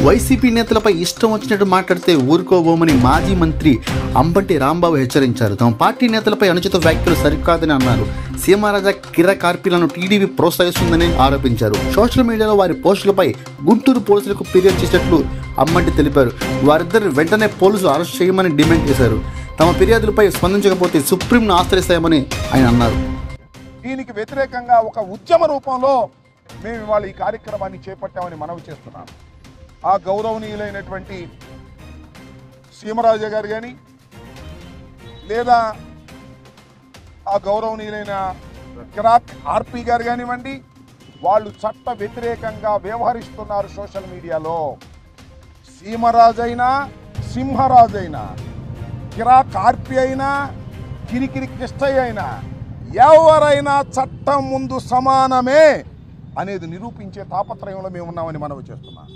YCP నేతలపై ఇష్టం వచ్చినట్టు మాట్లాడితే ఊరుకోబోమని మాజీ మంత్రి అంబటి రాంబాబు హెచ్చరించారు. తమ పార్టీ నేతలపై అనుచిత వ్యాఖ్యలు సరికాదని అన్నారు. సీమారాజా కిరా కార్పీలను టీడీపీ ప్రోత్సహిస్తుందని ఆరోపించారు. సోషల్ మీడియాలో వారి పోస్టులపై గుంటూరు పోలీసులకు ఫిర్యాదు చేసినట్లు అంబటి తెలిపారు. వారిద్దరు వెంటనే పోలీసులు అరెస్ట్ చేయమని డిమాండ్ చేశారు. తమ ఫిర్యాదులపై స్పందించకపోతే సుప్రీంను ఆశ్రయిస్తామని ఆయన అన్నారు. దీనికి వ్యతిరేకంగా ఒక ఉద్యమ రూపంలో మేము ఇవాళ ఈ కార్యక్రమాన్ని చేపట్టామని మనవి చేస్తున్నాం. ఆ గౌరవనీయులైనటువంటి సీమరాజా గారు కానీ లేదా ఆ గౌరవనీయులైన కిరాక్ ఆర్పి గారు కానివ్వండి, వాళ్ళు చట్ట వ్యతిరేకంగా వ్యవహరిస్తున్నారు సోషల్ మీడియాలో. సీమరాజైనా సింహరాజైనా కిరాక్ ఆర్పి అయినా కిరికిరి కృష్ణయ్య అయినా ఎవరైనా చట్టం ముందు సమానమే అనేది నిరూపించే తాపత్రయంలో మేము ఉన్నామని మనవి చేస్తున్నాం.